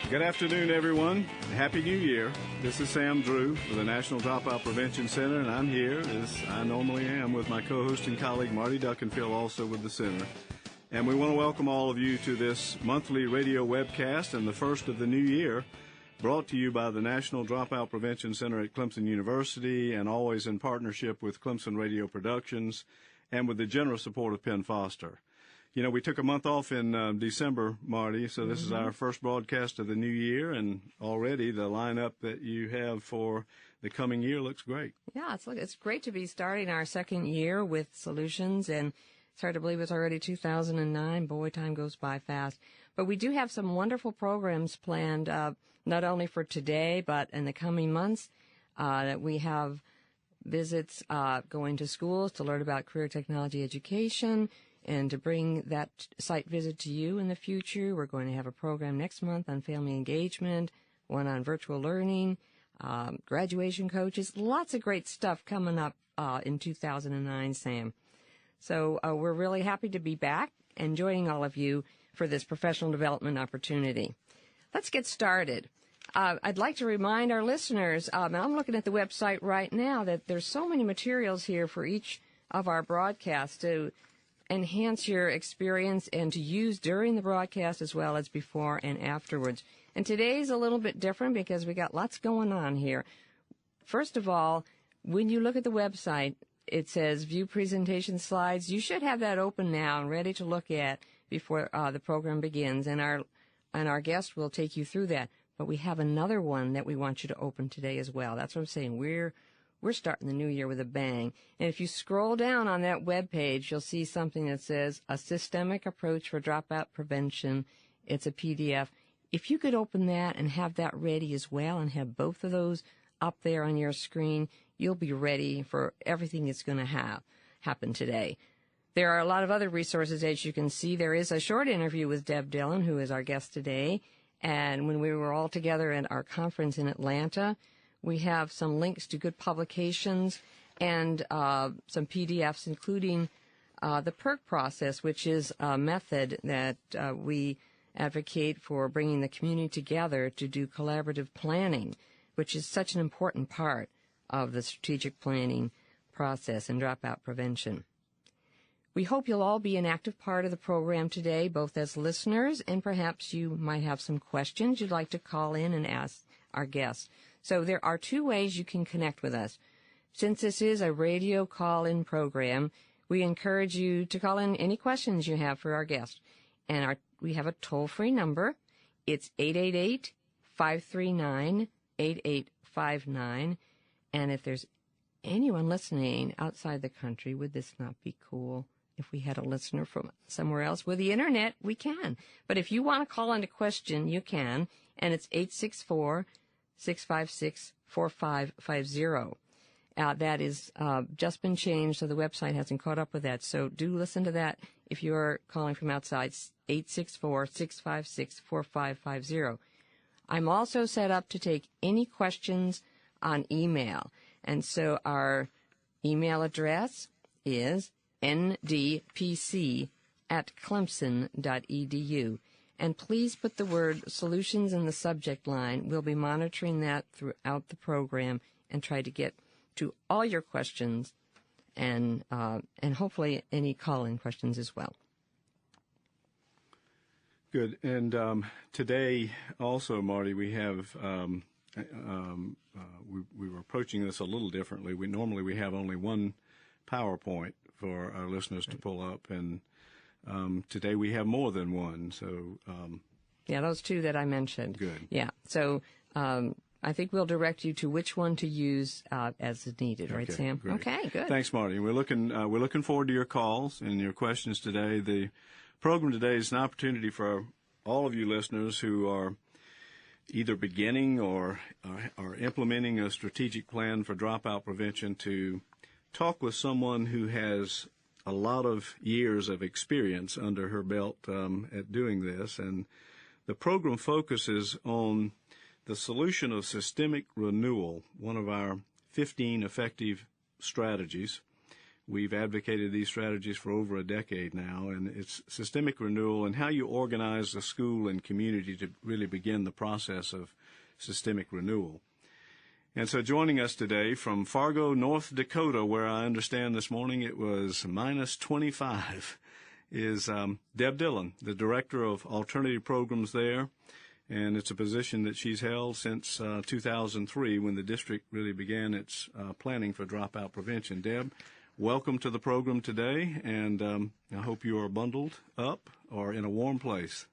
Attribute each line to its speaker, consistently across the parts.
Speaker 1: Good afternoon, everyone. Happy New Year. This is Sam Drew for the National Dropout Prevention Center, and I'm here, as I normally am, with my co-host and colleague Marty Duckenfield, also with the center. And we want to welcome all of you to this monthly radio webcast and the first of the new year, brought to you by the National Dropout Prevention Center at Clemson University and always in partnership with Clemson Radio Productions and with the generous support of Penn Foster. You know, we took a month off in December, Marty, so this is our first broadcast of the new year, and already the lineup that you have for the coming year looks great.
Speaker 2: Yeah, it's great to be starting our second year with solutions, and it's hard to believe it's already 2009. Boy, time goes by fast. But we do have some wonderful programs planned, not only for today, but in the coming months. That we have visits going to schools to learn about career technology education, and to bring that site visit to you in the future. We're going to have a program next month on family engagement, one on virtual learning, graduation coaches, lots of great stuff coming up in 2009, Sam. So we're really happy to be back and joining all of you for this professional development opportunity. Let's get started. I'd like to remind our listeners, and I'm looking at the website right now, that there's so many materials here for each of our broadcasts to enhance your experience and to use during the broadcast as well as before and afterwards. And today's a little bit different because we got lots going on here. First of all, when you look at the website, it says View Presentation Slides. You should have that open now and ready to look at before the program begins, and our guest will take you through that. But we have another one that we want you to open today as well. That's what I'm saying. We're starting the new year with a bang. And if you scroll down on that web page, you'll see something that says A Systemic Approach for Dropout Prevention. It's a PDF. If you could open that and have that ready as well and have both of those up there on your screen, you'll be ready for everything that's going to happen today. There are a lot of other resources, as you can see. There is a short interview with Deb Dillon, who is our guest today. And when we were all together at our conference in Atlanta, we have some links to good publications and some PDFs, including the PERC process, which is a method that we advocate for bringing the community together to do collaborative planning, which is such an important part of the strategic planning process and dropout prevention. We hope you'll all be an active part of the program today, both as listeners and perhaps you might have some questions you'd like to call in and ask our guests. So there are two ways you can connect with us. Since this is a radio call-in program, we encourage you to call in any questions you have for our guest. And we have a toll-free number. It's 888-539-8859. And if there's anyone listening outside the country, would this not be cool? If we had a listener from somewhere else with the Internet, we can. But if you want to call in a question, you can. And it's 864-656-4550. That is just been changed, so the website hasn't caught up with that. So do listen to that if you're calling from outside, 864-656-4550. I'm also set up to take any questions on email. And so our email address is ndpc@clemson.edu. And please put the word solutions in the subject line. We'll be monitoring that throughout the program and try to get to all your questions and hopefully any call-in questions as well.
Speaker 1: Good. And today also, Marty, we have we were approaching this a little differently. Normally we have only one PowerPoint for our listeners to pull up, and today we have more than one. So
Speaker 2: yeah, those two that I mentioned.
Speaker 1: Good.
Speaker 2: Yeah. So I think we'll direct you to which one to use as needed, right, Sam?
Speaker 1: Great.
Speaker 2: Okay, good.
Speaker 1: Thanks, Marty. We're looking forward to your calls and your questions today. The program today is an opportunity for all of you listeners who are either beginning or are implementing a strategic plan for dropout prevention to talk with someone who has a lot of years of experience under her belt at doing this. And the program focuses on the solution of systemic renewal, one of our 15 effective strategies, We've advocated these strategies for over a decade now, and it's systemic renewal and how you organize the school and community to really begin the process of systemic renewal. And so joining us today from Fargo, North Dakota, where I understand this morning it was minus 25, is Deb Dillon, the Director of Alternative Programs there. And it's a position that she's held since 2003 when the district really began its planning for dropout prevention. Deb, welcome to the program today, and I hope you are bundled up or in a warm place.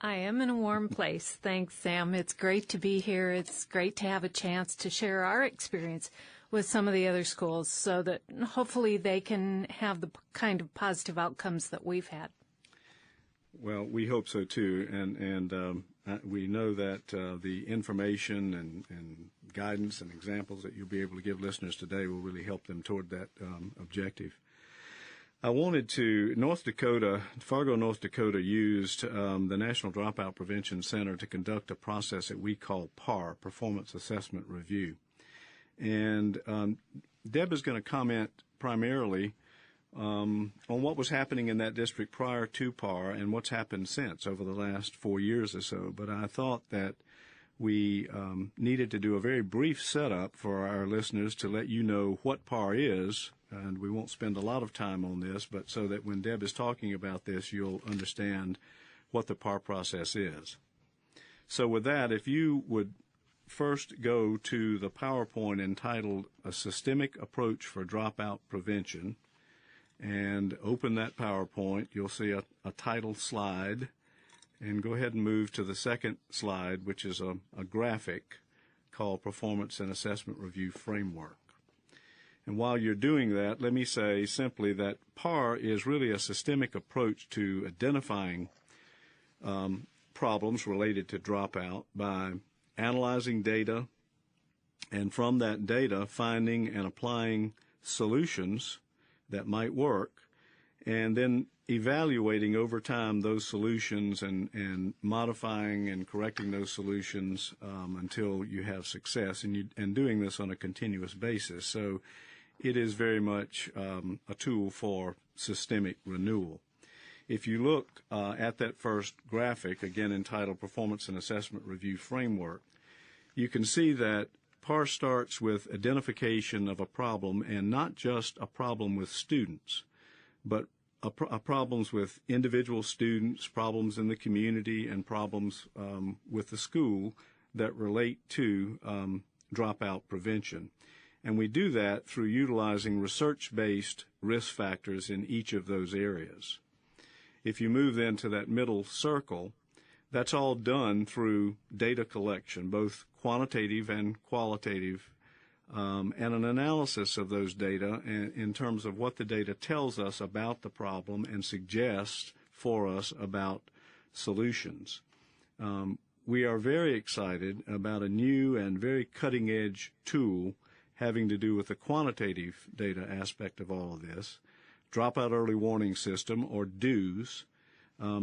Speaker 3: I am in a warm place. Thanks, Sam. It's great to be here. It's great to have a chance to share our experience with some of the other schools so that hopefully they can have the kind of positive outcomes that we've had.
Speaker 1: Well, we hope so, too, and we know that the information and guidance and examples that you'll be able to give listeners today will really help them toward that objective. I wanted to, Fargo, North Dakota used the National Dropout Prevention Center to conduct a process that we call PAR, Performance Assessment Review. And Deb is going to comment primarily on what was happening in that district prior to PAR and what's happened since over the last 4 years or so. But I thought that we needed to do a very brief setup for our listeners to let you know what PAR is, and we won't spend a lot of time on this, but so that when Deb is talking about this, you'll understand what the PAR process is. So with that, if you would first go to the PowerPoint entitled A Systemic Approach for Dropout Prevention, and open that PowerPoint, you'll see a title slide, and go ahead and move to the second slide, which is a graphic called Performance and Assessment Review Framework. And while you're doing that, let me say simply that PAR is really a systemic approach to identifying problems related to dropout by analyzing data, and from that data finding and applying solutions that might work, and then evaluating over time those solutions and modifying and correcting those solutions until you have success, and doing this on a continuous basis. So it is very much a tool for systemic renewal. If you look at that first graphic, again entitled Performance and Assessment Review Framework, you can see that PAR starts with identification of a problem, and not just a problem with students, but problems with individual students, problems in the community, and problems with the school that relate to dropout prevention. And we do that through utilizing research-based risk factors in each of those areas. If you move then to that middle circle, that's all done through data collection, both quantitative and qualitative, and an analysis of those data in terms of what the data tells us about the problem and suggests for us about solutions. We are very excited about a new and very cutting-edge tool having to do with the quantitative data aspect of all of this, Dropout Early Warning System, or DEWS,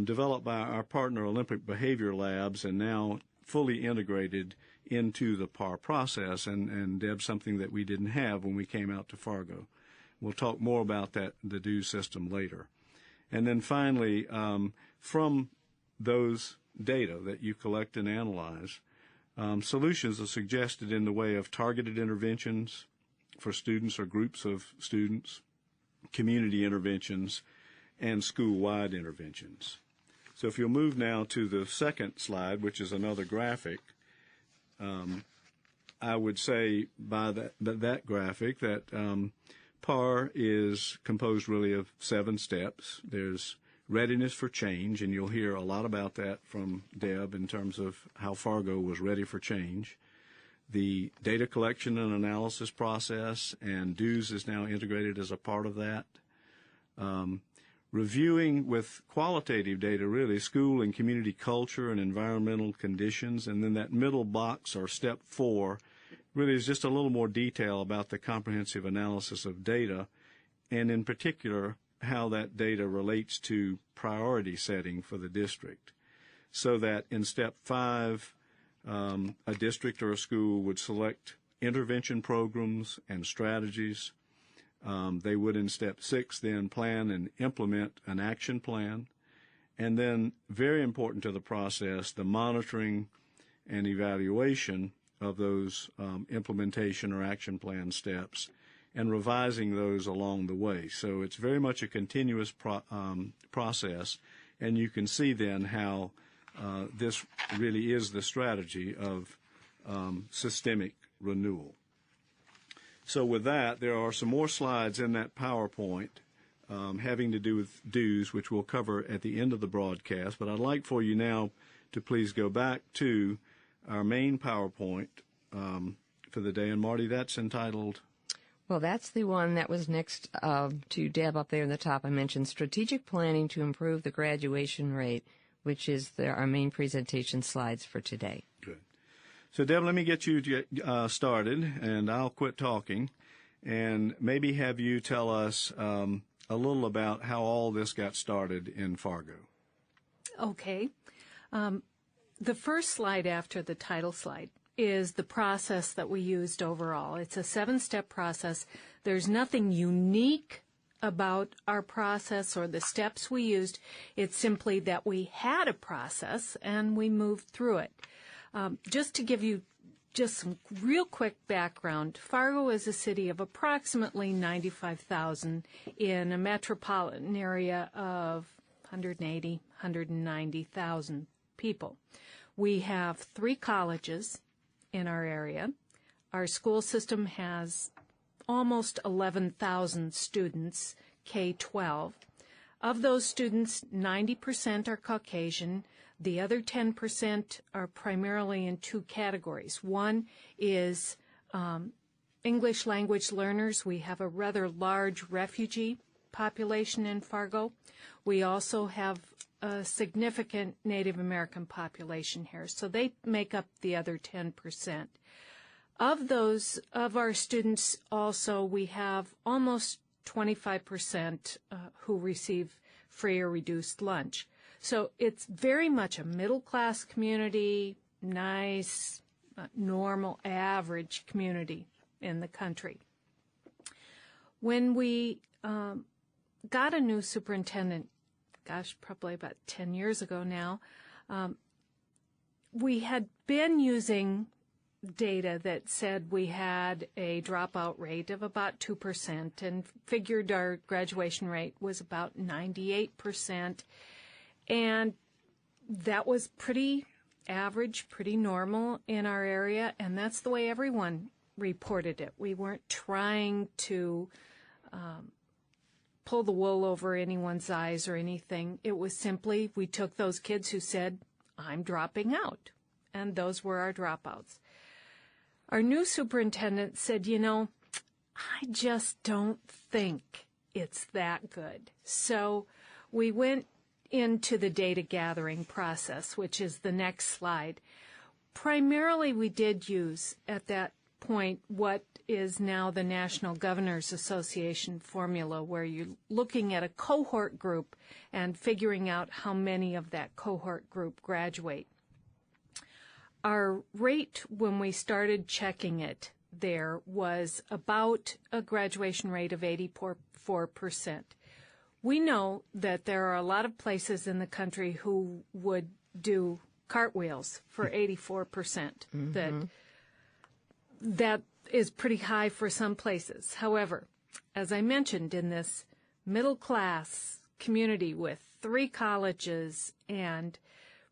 Speaker 1: developed by our partner Olympic Behavior Labs and now fully integrated into the PAR process, and Deb, something that we didn't have when we came out to Fargo. We'll talk more about the DEWS system later. And then finally, from those data that you collect and analyze, solutions are suggested in the way of targeted interventions for students or groups of students, community interventions, and school-wide interventions. So if you'll move now to the second slide, which is another graphic, I would say by that graphic that PAR is composed really of 7 steps. There's readiness for change, and you'll hear a lot about that from Deb in terms of how Fargo was ready for change. The data collection and analysis process, and DEWS is now integrated as a part of that. Reviewing with qualitative data, really, school and community culture and environmental conditions. And then that middle box, or step 4, really is just a little more detail about the comprehensive analysis of data, and in particular, how that data relates to priority setting for the district. So that in step 5, a district or a school would select intervention programs and strategies They would, in step 6, then plan and implement an action plan. And then, very important to the process, the monitoring and evaluation of those implementation or action plan steps and revising those along the way. So it's very much a continuous process, and you can see then how this really is the strategy of systemic renewal. So with that, there are some more slides in that PowerPoint having to do with dues, which we'll cover at the end of the broadcast. But I'd like for you now to please go back to our main PowerPoint for the day. And Marty, that's entitled...
Speaker 2: Well, that's the one that was next to Deb up there in the top. I mentioned strategic planning to improve the graduation rate, which is our main presentation slides for today.
Speaker 1: Good. So, Deb, let me get you started, and I'll quit talking, and maybe have you tell us a little about how all this got started in Fargo.
Speaker 3: Okay. The first slide after the title slide is the process that we used overall. It's a 7-step process. There's nothing unique about our process or the steps we used. It's simply that we had a process and we moved through it. Just to give you just some real quick background, Fargo is a city of approximately 95,000 in a metropolitan area of 180, 190,000 people. We have 3 colleges in our area. Our school system has almost 11,000 students, K-12. Of those students, 90% are Caucasian. The other 10% are primarily in 2 categories. One is English language learners. We have a rather large refugee population in Fargo. We also have a significant Native American population here, so they make up the other 10%. Of our students also, we have almost 25% who receive free or reduced lunch. So it's very much a middle-class community, nice, normal, average community in the country. When we got a new superintendent, probably about 10 years ago now, we had been using data that said we had a dropout rate of about 2% and figured our graduation rate was about 98%. And that was pretty average, pretty normal in our area, and that's the way everyone reported it. We weren't trying to pull the wool over anyone's eyes or anything. It was simply we took those kids who said, I'm dropping out, and those were our dropouts. Our new superintendent said, I just don't think it's that good. So we went into the data gathering process, which is the next slide. Primarily, we did use at that point what is now the National Governors Association formula, where you're looking at a cohort group and figuring out how many of that cohort group graduate. Our rate when we started checking it there was about a graduation rate of 84%. We know that there are a lot of places in the country who would do cartwheels for 84%. Mm-hmm. That is pretty high for some places. However, as I mentioned, in this middle-class community with 3 colleges and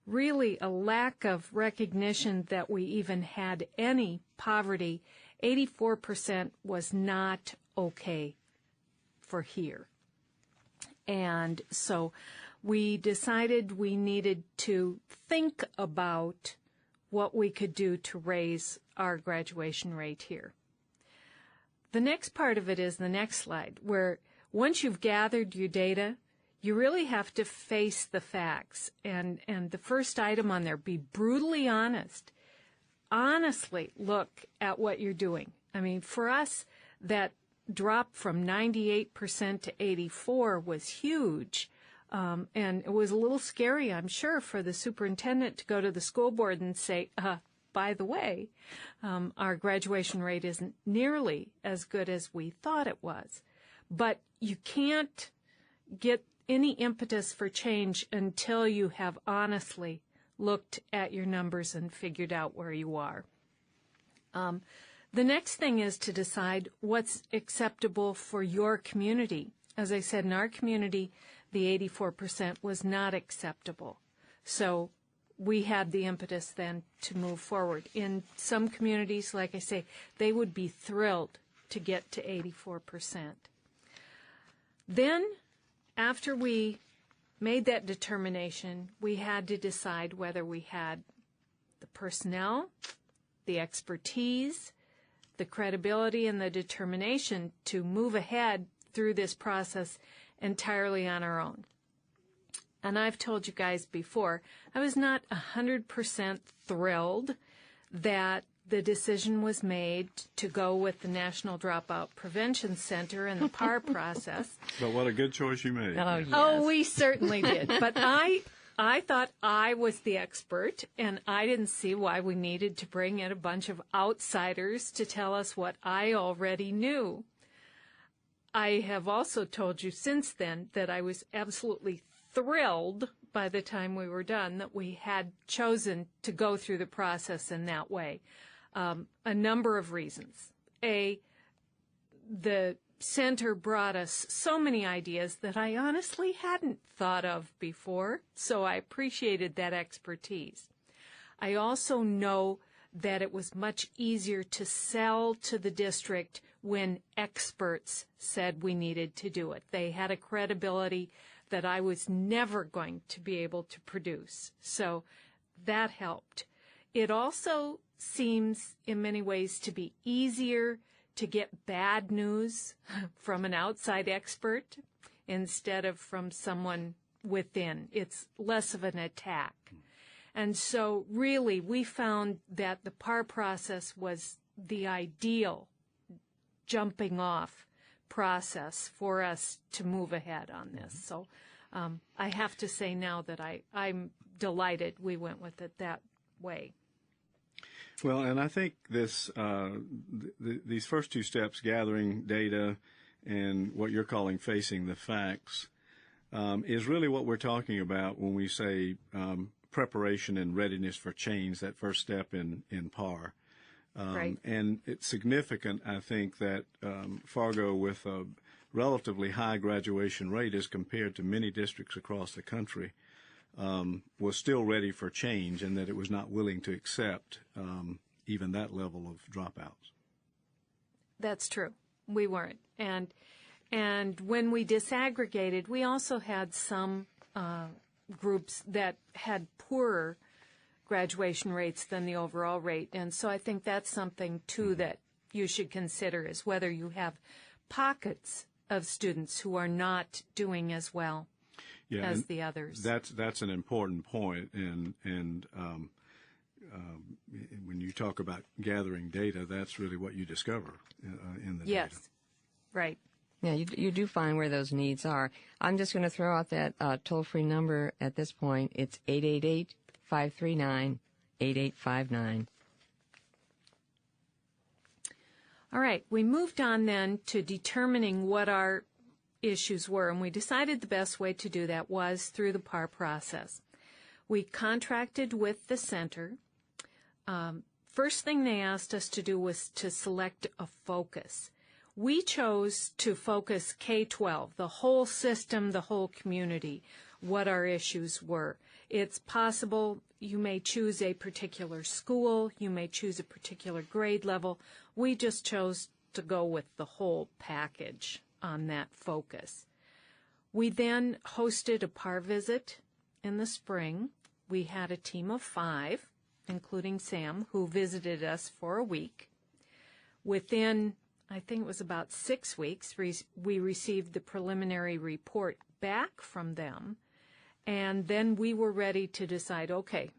Speaker 3: really a lack of recognition that we even had any poverty, 84% was not okay for here. And so we decided we needed to think about what we could do to raise our graduation rate here. The next part of it is the next slide, where once you've gathered your data, you really have to face the facts. And the first item on there, be brutally honest. Honestly look at what you're doing. I mean, for us, that drop from 98% to 84% was huge. And it was a little scary, I'm sure, for the superintendent to go to the school board and say, by the way, our graduation rate isn't nearly as good as we thought it was. But you can't get any impetus for change until you have honestly looked at your numbers and figured out where you are. The next thing is to decide what's acceptable for your community. As I said, in our community, the 84% was not acceptable. So we had the impetus then to move forward. In some communities, like I say, they would be thrilled to get to 84%. Then, after we made that determination, we had to decide whether we had the personnel, the expertise, the credibility, and the determination to move ahead through this process entirely on our own. And I've told you guys before, I was not 100% thrilled that the decision was made to go with the National Dropout Prevention Center and the PAR process.
Speaker 1: But what a good choice you made.
Speaker 2: Oh, yes.
Speaker 3: Oh, we certainly did. But I thought I was the expert, and I didn't see why we needed to bring in a bunch of outsiders to tell us what I already knew. I have also told you since then that I was absolutely thrilled by the time we were done that we had chosen to go through the process in that way. A number of reasons. The center brought us so many ideas that I honestly hadn't thought of before, so I appreciated that expertise. I also know that it was much easier to sell to the district when experts said we needed to do it. They had a credibility that I was never going to be able to produce, so that helped. It also seems in many ways to be easier to get bad news from an outside expert instead of from someone within. It's less of an attack. And so really we found that the PAR process was the ideal jumping off process for us to move ahead on this. So I have to say now that I'm delighted we went with it that way.
Speaker 1: Well, and I think this these first two steps, gathering data and what you're calling facing the facts, is really what we're talking about when we say preparation and readiness for change, that first step in PAR.
Speaker 3: Right.
Speaker 1: And it's significant, I think, that Fargo, with a relatively high graduation rate as compared to many districts across the country, was still ready for change, and that it was not willing to accept even that level of dropouts.
Speaker 3: That's true. We weren't. And when we disaggregated, we also had some groups that had poorer graduation rates than the overall rate. And so I think that's something, too, that you should consider, is whether you have pockets of students who are not doing as well as the others.
Speaker 1: That's an important point. And when you talk about gathering data, that's really what you discover in the data.
Speaker 3: Yes, right.
Speaker 2: Yeah, you do find where those needs are. I'm just going to throw out that toll-free number at this point. It's 888-539-8859.
Speaker 3: All right, we moved on then to determining what our issues were, and we decided the best way to do that was through the PAR process. We contracted with the center. First thing they asked us to do was to select a focus. We chose to focus K-12, the whole system, the whole community, what our issues were. It's possible you may choose a particular school, you may choose a particular grade level. We just chose to go with the whole package on that focus. We then hosted a PAR visit in the spring. We had a team of 5, including Sam, who visited us for a week. Within, I think it was about 6 weeks, we received the preliminary report back from them, and then we were ready to decide, okay,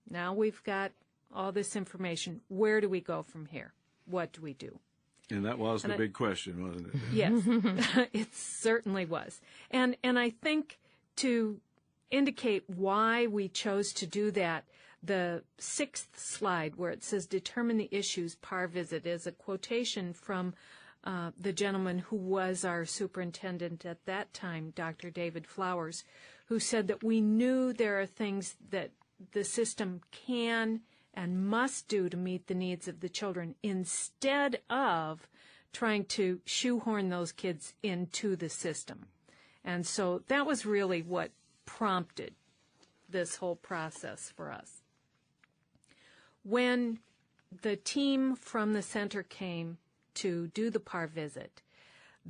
Speaker 3: now we've got all this information. Where do we go from here? What do we do?
Speaker 1: And that was the big question, wasn't it?
Speaker 3: Yes, it certainly was. And I think to indicate why we chose to do that, the 6th slide where it says determine the issues PAR visit is a quotation from the gentleman who was our superintendent at that time, Dr. David Flowers, who said that we knew there are things that the system can and must do to meet the needs of the children instead of trying to shoehorn those kids into the system. And so that was really what prompted this whole process for us. When the team from the center came to do the PAR visit,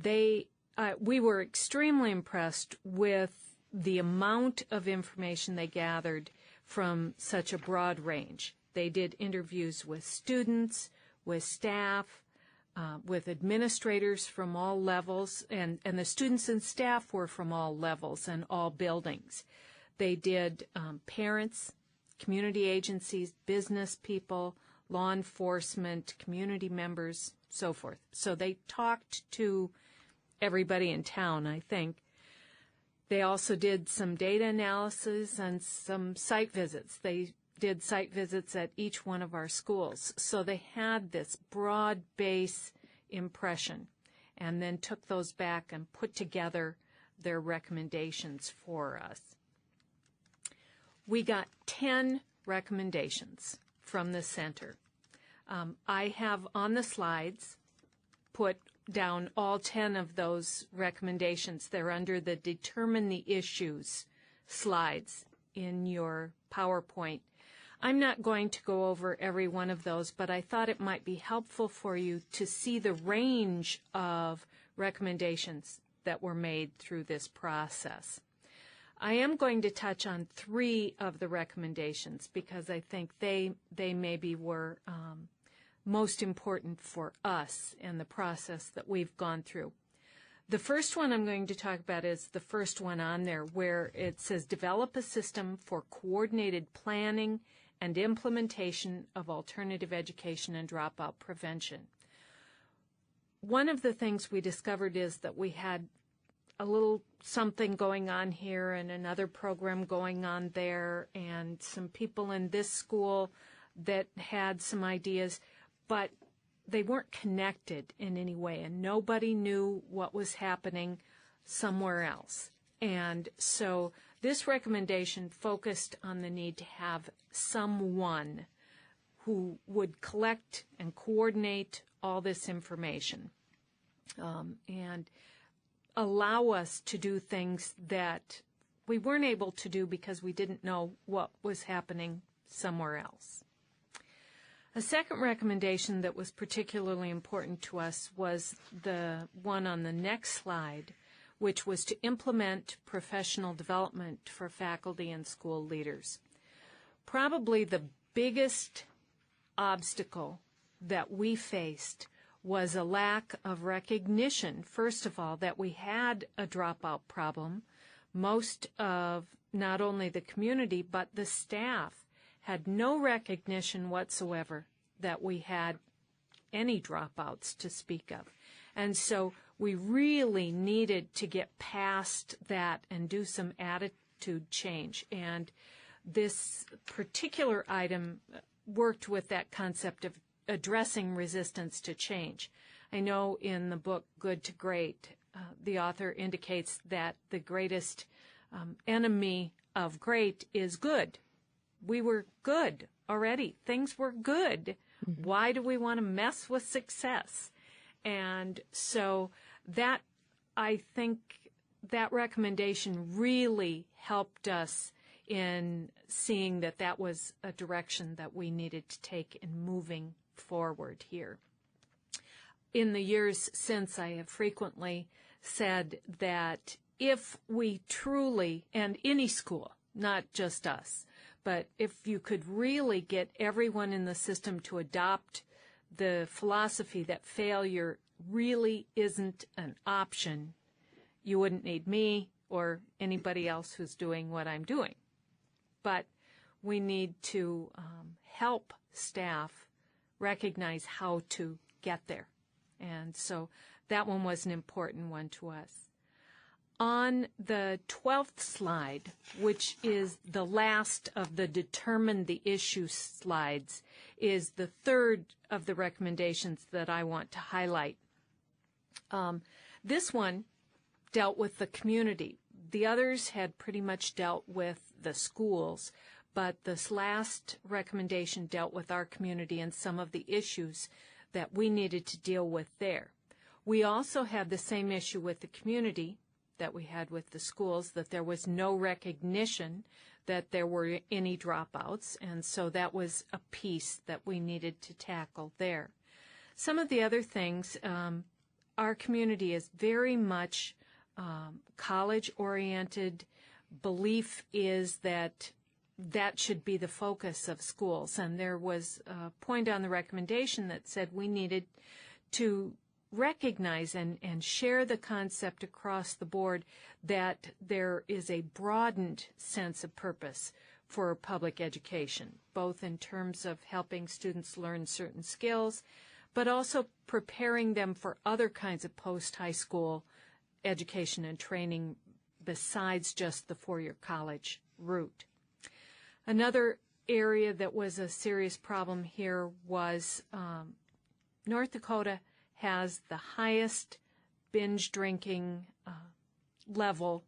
Speaker 3: we were extremely impressed with the amount of information they gathered from such a broad range. They did interviews with students, with staff, with administrators from all levels, and the students and staff were from all levels and all buildings. They did parents, community agencies, business people, law enforcement, community members, so forth. So they talked to everybody in town, I think. They also did some data analysis and some site visits. They did site visits at each one of our schools. So they had this broad base impression and then took those back and put together their recommendations for us. We got 10 recommendations from the center. I have on the slides put down all 10 of those recommendations. They're under the Determine the Issues slides in your PowerPoint. I'm not going to go over every one of those, but I thought it might be helpful for you to see the range of recommendations that were made through this process. I am going to touch on 3 of the recommendations because I think they maybe were most important for us and the process that we've gone through. The first one I'm going to talk about is the first one on there where it says develop a system for coordinated planning and implementation of alternative education and dropout prevention. One of the things we discovered is that we had a little something going on here and another program going on there and some people in this school that had some ideas, but they weren't connected in any way, and nobody knew what was happening somewhere else. And so this recommendation focused on the need to have someone who would collect and coordinate all this information and allow us to do things that we weren't able to do because we didn't know what was happening somewhere else. A second recommendation that was particularly important to us was the one on the next slide, which was to implement professional development for faculty and school leaders. Probably the biggest obstacle that we faced was a lack of recognition, first of all, that we had a dropout problem. Most of not only the community, but the staff had no recognition whatsoever that we had any dropouts to speak of. And so we really needed to get past that and do some attitude change. And this particular item worked with that concept of addressing resistance to change. I know in the book Good to Great, the author indicates that the greatest enemy of great is good. We were good already. Things were good. Mm-hmm. Why do we want to mess with success? And so that, I think, that recommendation really helped us in seeing that that was a direction that we needed to take in moving forward here. In the years since, I have frequently said that if we truly, and any school, not just us, but if you could really get everyone in the system to adopt the philosophy that failure really isn't an option, you wouldn't need me or anybody else who's doing what I'm doing. But we need to help staff recognize how to get there. And so that one was an important one to us. On the 12th slide, which is the last of the Determine the Issue slides, is the third of the recommendations that I want to highlight. This one dealt with the community. The others had pretty much dealt with the schools, but this last recommendation dealt with our community and some of the issues that we needed to deal with there. We also had the same issue with the community that we had with the schools, that there was no recognition that there were any dropouts, and so that was a piece that we needed to tackle there. Some of the other things, our community is very much college-oriented. Belief is that that should be the focus of schools, and there was a point on the recommendation that said we needed to recognize and share the concept across the board that there is a broadened sense of purpose for public education, both in terms of helping students learn certain skills, but also preparing them for other kinds of post-high school education and training besides just the four-year college route. Another area that was a serious problem here was North Dakota has the highest binge drinking level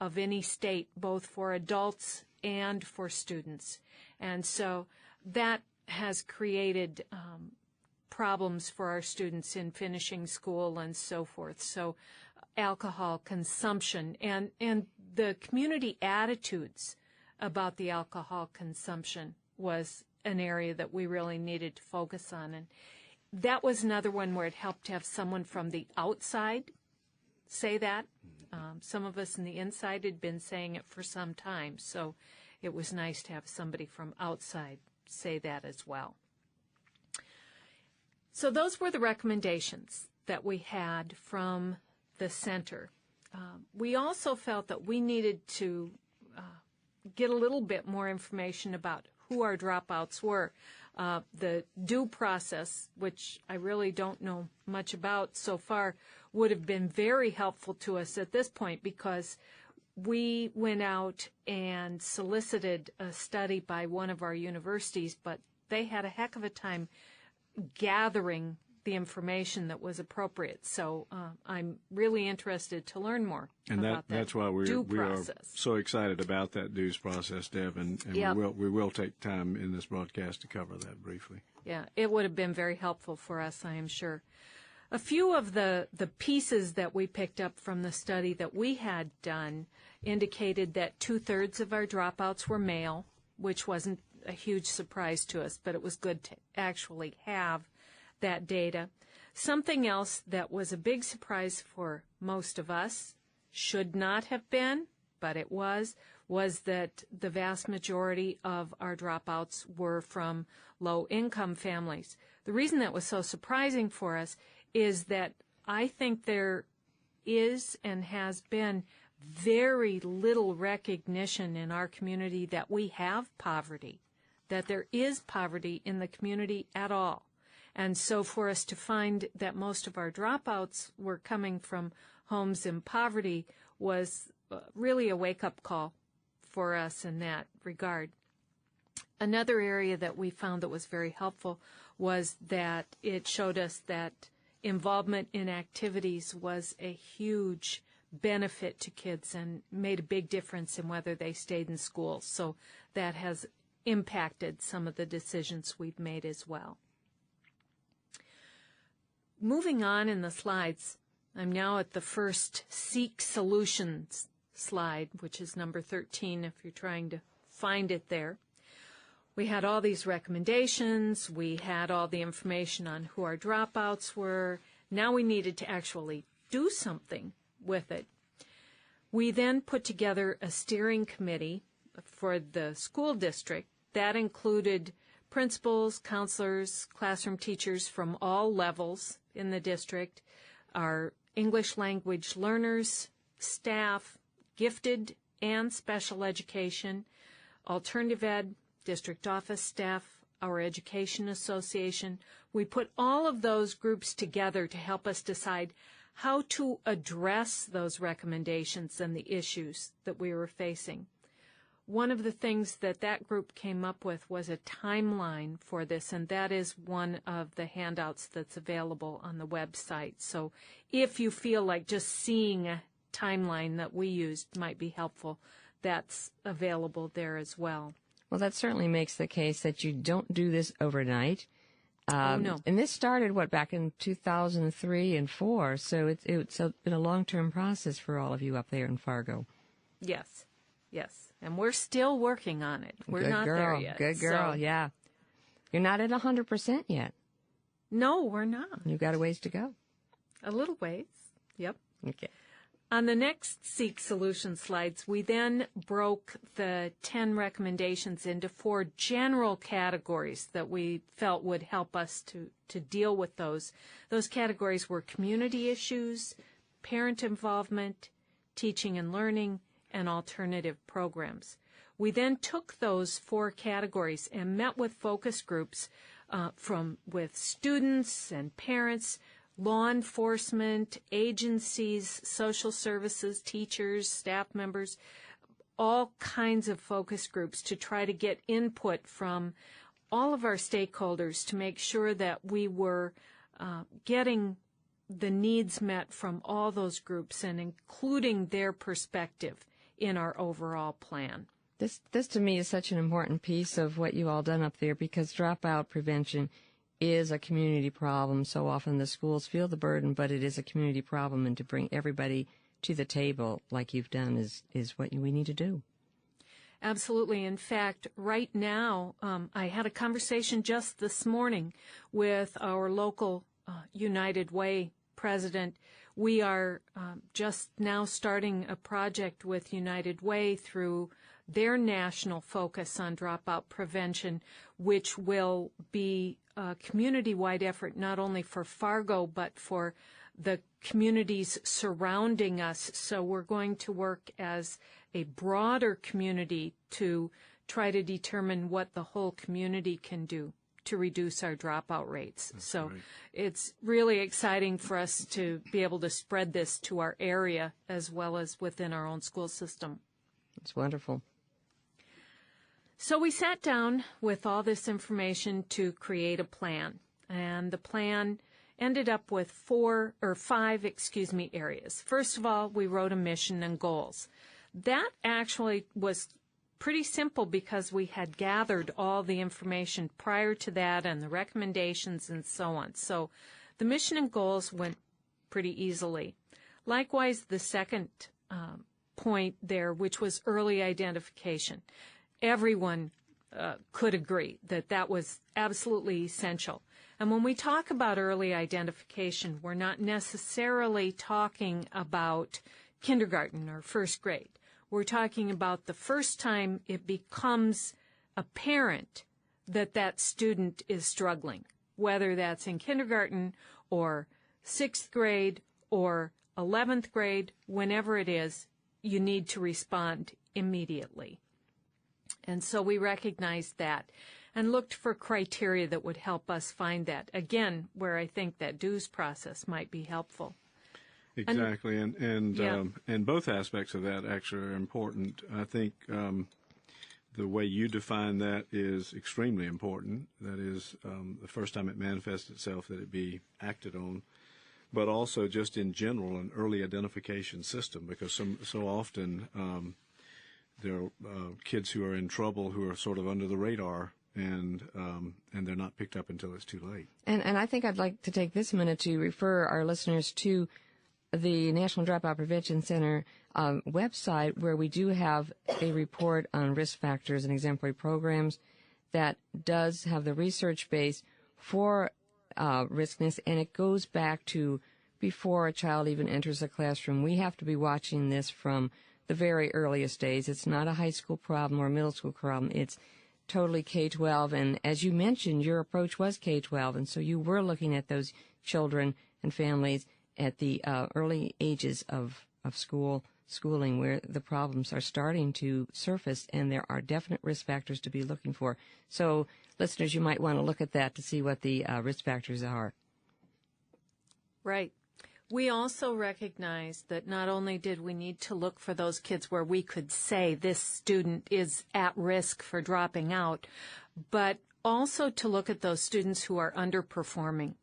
Speaker 3: of any state, both for adults and for students. And so that has created problems for our students in finishing school and so forth. So alcohol consumption and the community attitudes about the alcohol consumption was an area that we really needed to focus on. And that was another one where it helped to have someone from the outside say that. Some of us in the inside had been saying it for some time, so it was nice to have somebody from outside say that as well. So those were the recommendations that we had from the center. We also felt that we needed to get a little bit more information about who our dropouts were. The due process, which I really don't know much about so far, would have been very helpful to us at this point because we went out and solicited a study by one of our universities, but they had a heck of a time gathering the information that was appropriate. So I'm really interested to learn more about that.
Speaker 1: That's why we are so excited about that dues process, Deb, and yep. we will take time in this broadcast to cover that briefly.
Speaker 3: Yeah, it would have been very helpful for us, I am sure. A few of the pieces that we picked up from the study that we had done indicated that 2/3 of our dropouts were male, which wasn't a huge surprise to us, but it was good to actually have that data. Something else that was a big surprise for most of us, should not have been, but it was that the vast majority of our dropouts were from low-income families. The reason that was so surprising for us is that I think there is and has been very little recognition in our community that we have poverty, that there is poverty in the community at all. And so for us to find that most of our dropouts were coming from homes in poverty was really a wake-up call for us in that regard. Another area that we found that was very helpful was that it showed us that involvement in activities was a huge benefit to kids and made a big difference in whether they stayed in school. So that has impacted some of the decisions we've made as well. Moving on in the slides, I'm now at the first Seek Solutions slide, which is number 13 if you're trying to find it there. We had all these recommendations. We had all the information on who our dropouts were. Now we needed to actually do something with it. We then put together a steering committee for the school district that included principals, counselors, classroom teachers from all levels in the district, our English language learners, staff, gifted and special education, alternative ed, district office staff, our education association. We put all of those groups together to help us decide how to address those recommendations and the issues that we were facing. one of the things that group came up with was a timeline for this, and that is one of the handouts that's available on the website. So if you feel like just seeing a timeline that we used might be helpful, that's available there as well.
Speaker 2: Well, that certainly makes the case that you don't do this overnight.
Speaker 3: No.
Speaker 2: And this started, back in 2003 and 4, so it's been a long-term process for all of you up there in Fargo.
Speaker 3: Yes. And we're still working on it. We're
Speaker 2: Good
Speaker 3: not
Speaker 2: girl.
Speaker 3: there yet.
Speaker 2: Good girl, yeah. You're not at 100% yet.
Speaker 3: No, we're not.
Speaker 2: You've got a ways to go.
Speaker 3: A little ways. Yep.
Speaker 2: Okay.
Speaker 3: On the next Seek Solution slides, we then broke the 10 recommendations into 4 general categories that we felt would help us to deal with those. Those categories were community issues, parent involvement, teaching and learning, and alternative programs. We then took those 4 categories and met with focus groups with students and parents, law enforcement, agencies, social services, teachers, staff members, all kinds of focus groups to try to get input from all of our stakeholders to make sure that we were getting the needs met from all those groups and including their perspective in our overall plan.
Speaker 2: This to me is such an important piece of what you all done up there, because dropout prevention is a community problem. So often the schools feel the burden, but it is a community problem, and to bring everybody to the table like you've done is what we need to do.
Speaker 3: Absolutely. In fact, right now, I had a conversation just this morning with our local United Way president. We are just now starting a project with United Way through their national focus on dropout prevention, which will be a community-wide effort not only for Fargo but for the communities surrounding us. So we're going to work as a broader community to try to determine what the whole community can do to reduce our dropout rates.
Speaker 1: That's
Speaker 3: so
Speaker 1: great.
Speaker 3: It's really exciting for us to be able to spread this to our area as well as within our own school system.
Speaker 2: It's wonderful.
Speaker 3: So we sat down with all this information to create a plan, and the plan ended up with 5 areas. First of all, we wrote a mission and goals. That actually was pretty simple because we had gathered all the information prior to that and the recommendations and so on. So the mission and goals went pretty easily. Likewise, the second point there, which was early identification. Everyone could agree that that was absolutely essential. And when we talk about early identification, we're not necessarily talking about kindergarten or first grade. We're talking about the first time it becomes apparent that that student is struggling, whether that's in kindergarten or 6th grade or 11th grade, whenever it is, you need to respond immediately. And so we recognized that and looked for criteria that would help us find that. Again, where I think that dues process might be helpful.
Speaker 1: Exactly, and both aspects of that actually are important. I think the way you define that is extremely important. That is, the first time it manifests itself, that it be acted on, but also just in general an early identification system, because so often there are kids who are in trouble who are sort of under the radar, and they're not picked up until it's too late.
Speaker 2: And I think I'd like to take this minute to refer our listeners to the National Dropout Prevention Center website, where we do have a report on risk factors and exemplary programs that does have the research base for riskness, and it goes back to before a child even enters a classroom. We have to be watching this from the very earliest days. It's not a high school problem or a middle school problem. It's totally K-12. And as you mentioned, your approach was K-12. And so you were looking at those children and families at the early ages of schooling, where the problems are starting to surface, and there are definite risk factors to be looking for. So listeners, you might want to look at that to see what the risk factors are.
Speaker 3: Right. We also recognized that not only did we need to look for those kids where we could say this student is at risk for dropping out, but also to look at those students who are underperforming.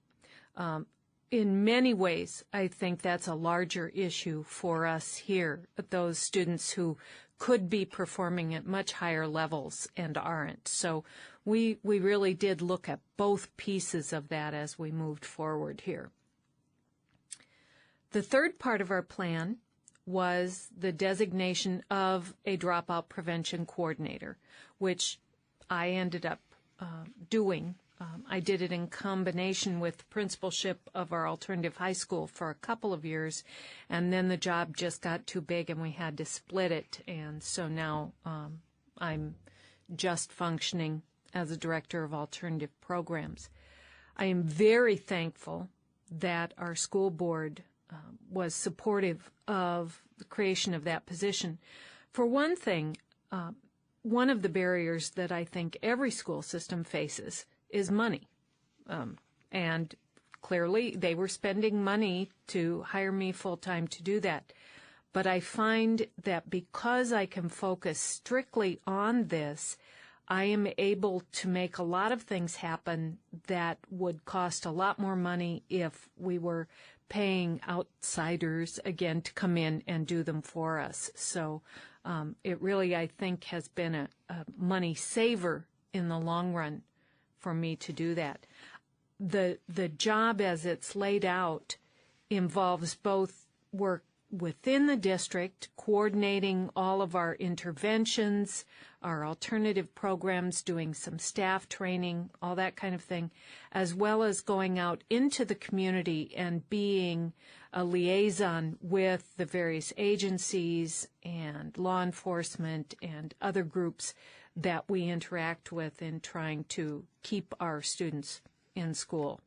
Speaker 3: In many ways, I think that's a larger issue for us here, those students who could be performing at much higher levels and aren't. So we really did look at both pieces of that as we moved forward here. The third part of our plan was the designation of a dropout prevention coordinator, which I ended up doing. I did it in combination with the principalship of our alternative high school for a couple of years, and then the job just got too big and we had to split it, and so now I'm just functioning as a director of alternative programs. I am very thankful that our school board was supportive of the creation of that position. For one thing, one of the barriers that I think every school system faces is money. And clearly they were spending money to hire me full-time to do that. But I find that because I can focus strictly on this, I am able to make a lot of things happen that would cost a lot more money if we were paying outsiders, again, to come in and do them for us. So it really, I think, has been a money saver in the long run for me to do that. The job as it's laid out involves both work within the district, coordinating all of our interventions, our alternative programs, doing some staff training, all that kind of thing, as well as going out into the community and being a liaison with the various agencies and law enforcement and other groups that we interact with in trying to keep our students in school.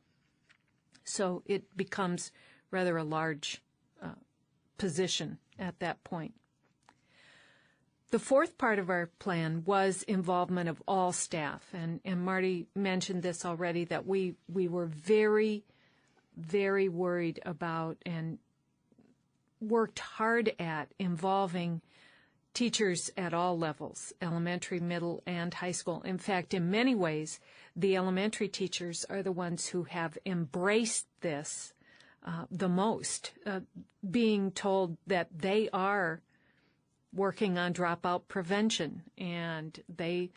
Speaker 3: So it becomes rather a large position at that point. The fourth part of our plan was involvement of all staff, and Marty mentioned this already, that we were very, very worried about and worked hard at involving teachers at all levels, elementary, middle, and high school. In fact, in many ways, the elementary teachers are the ones who have embraced this the most, being told that they are working on dropout prevention, and they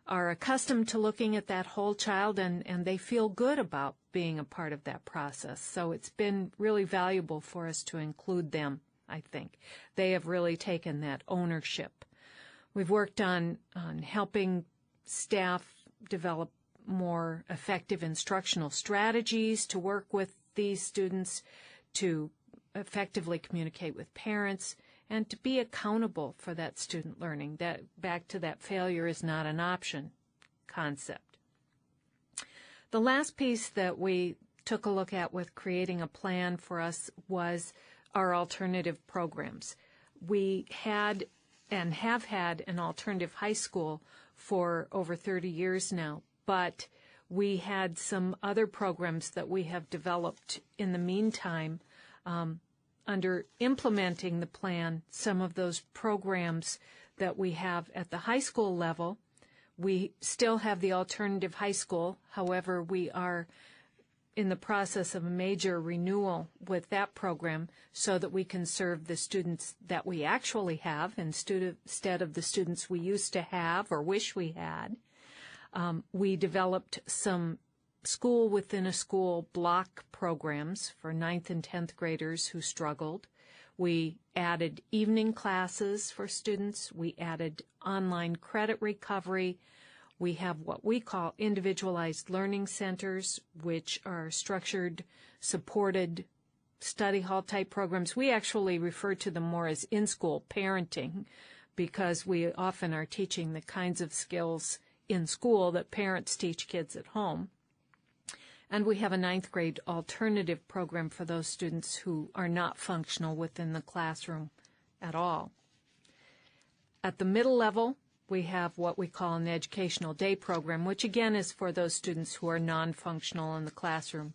Speaker 3: are accustomed to looking at that whole child, and they feel good about being a part of that process. So it's been really valuable for us to include them, I think. They have really taken that ownership. We've worked on helping staff develop more effective instructional strategies to work with these students, to effectively communicate with parents, and to be accountable for that student learning. That back to that failure is not an option concept. The last piece that we took a look at with creating a plan for us was our alternative programs. We had and have had an alternative high school for over 30 years now, but we had some other programs that we have developed in the meantime. Under implementing the plan, some of those programs that we have at the high school level, we still have the alternative high school. However, we are in the process of a major renewal with that program so that we can serve the students that we actually have instead of the students we used to have or wish we had. We developed some school within a school block programs for 9th and 10th graders who struggled. We added evening classes for students. We added online credit recovery. We have what we call individualized learning centers, which are structured, supported study hall type programs. We actually refer to them more as in-school parenting because we often are teaching the kinds of skills in school that parents teach kids at home. And we have a 9th grade alternative program for those students who are not functional within the classroom at all. At the middle level, we have what we call an educational day program, which again is for those students who are non-functional in the classroom.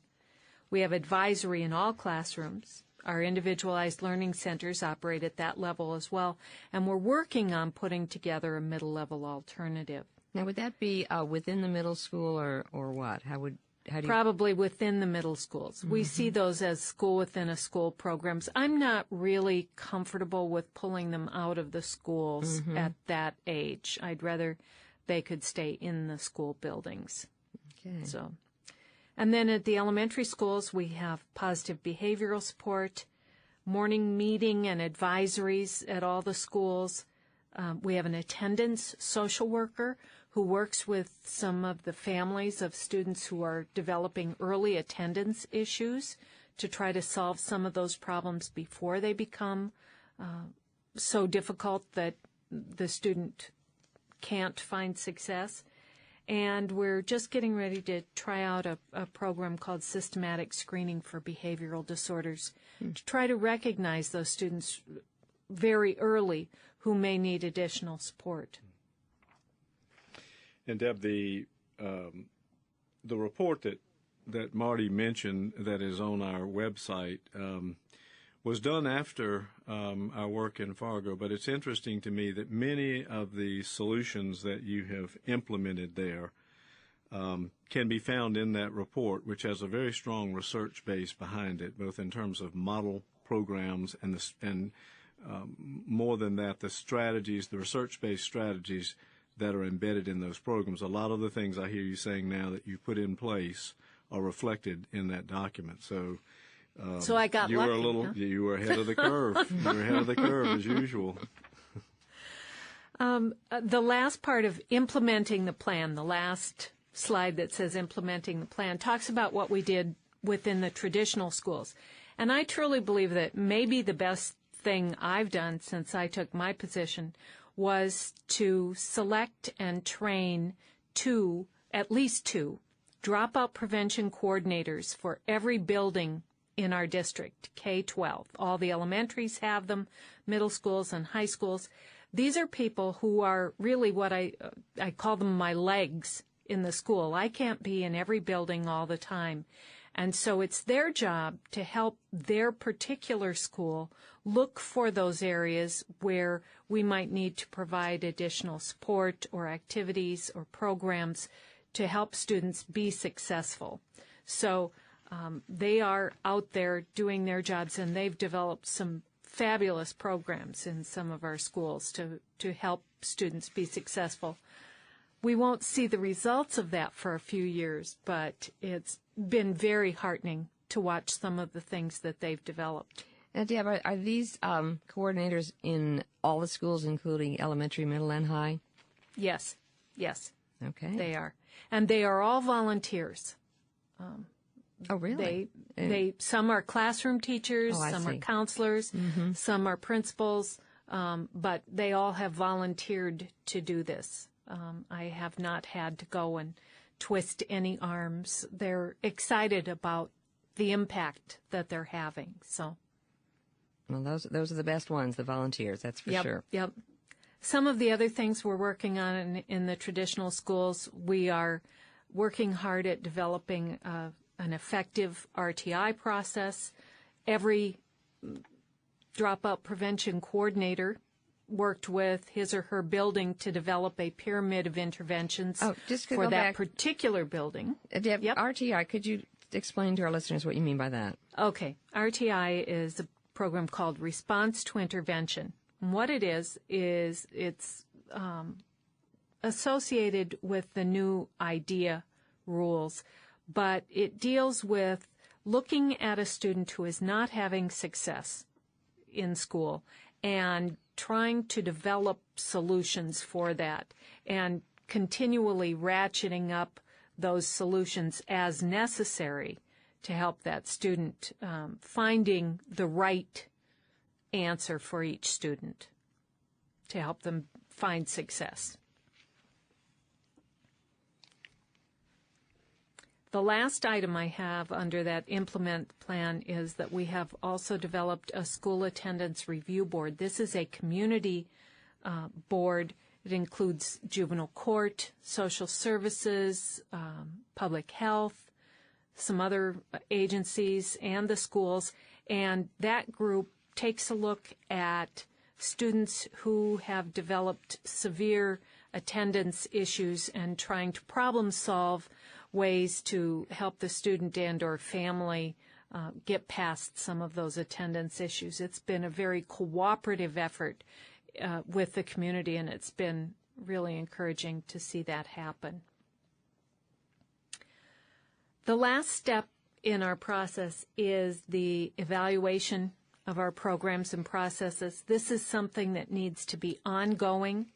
Speaker 3: We have advisory in all classrooms. Our individualized learning centers operate at that level as well, and we're working on putting together a middle-level alternative.
Speaker 2: Now, would that be within the middle school or what? How do you...
Speaker 3: Probably within the middle schools. We see those as school-within-a-school programs. I'm not really comfortable with pulling them out of the schools at that age. I'd rather they could stay in the school buildings.
Speaker 2: Okay.
Speaker 3: So, and then at the elementary schools, we have positive behavioral support, morning meeting and advisories at all the schools. We have an attendance social worker who works with some of the families of students who are developing early attendance issues to try to solve some of those problems before they become so difficult that the student can't find success. And we're just getting ready to try out a program called Systematic Screening for Behavioral Disorders to try to recognize those students very early who may need additional support.
Speaker 1: And Deb, the report that Marty mentioned that is on our website was done after our work in Fargo, but it's interesting to me that many of the solutions that you have implemented there can be found in that report, which has a very strong research base behind it, both in terms of model programs and more than that, the strategies, the research-based strategies that are embedded in those programs. A lot of the things I hear you saying now that you put in place are reflected in that document. So
Speaker 3: I got
Speaker 1: you
Speaker 3: lucky,
Speaker 1: were a little,
Speaker 3: huh?
Speaker 1: You were ahead of the curve. You were ahead of the curve as usual.
Speaker 3: The last part of implementing the plan, the last slide that says implementing the plan, talks about what we did within the traditional schools. And I truly believe that maybe the best thing I've done since I took my position was to select and train at least two dropout prevention coordinators for every building in our district, K-12. All the elementaries have them, middle schools and high schools. These are people who are really what I call them my legs in the school. I can't be in every building all the time. And so it's their job to help their particular school look for those areas where we might need to provide additional support or activities or programs to help students be successful. So they are out there doing their jobs, and they've developed some fabulous programs in some of our schools to help students be successful. We won't see the results of that for a few years, but it's been very heartening to watch some of the things that they've developed.
Speaker 2: Now, Deb, are these coordinators in all the schools, including elementary, middle, and high?
Speaker 3: Yes.
Speaker 2: Okay.
Speaker 3: They are. And they are all volunteers.
Speaker 2: Oh, really?
Speaker 3: Some are classroom teachers, some
Speaker 2: see.
Speaker 3: are counselors, some are principals, but they all have volunteered to do this. I have not had to go and twist any arms. They're excited about the impact that they're having. So,
Speaker 2: well, those are the best ones, the volunteers. That's for sure.
Speaker 3: Yep. Some of the other things we're working on in the traditional schools, we are working hard at developing an effective RTI process. Every dropout prevention coordinator worked with his or her building to develop a pyramid of interventions for that particular building.
Speaker 2: Deb, RTI, could you explain to our listeners what you mean by that?
Speaker 3: Okay. RTI is a program called Response to Intervention. And what it is it's associated with the new IDEA rules, but it deals with looking at a student who is not having success in school and trying to develop solutions for that and continually ratcheting up those solutions as necessary to help that student, finding the right answer for each student to help them find success. The last item I have under that implement plan is that we have also developed a school attendance review board. This is a community board. It includes juvenile court, social services, public health, some other agencies and the schools, and that group takes a look at students who have developed severe attendance issues and trying to problem solve ways to help the student and or family get past some of those attendance issues. It's been a very cooperative effort with the community, and it's been really encouraging to see that happen. The last step in our process is the evaluation of our programs and processes. This is something that needs to be ongoing.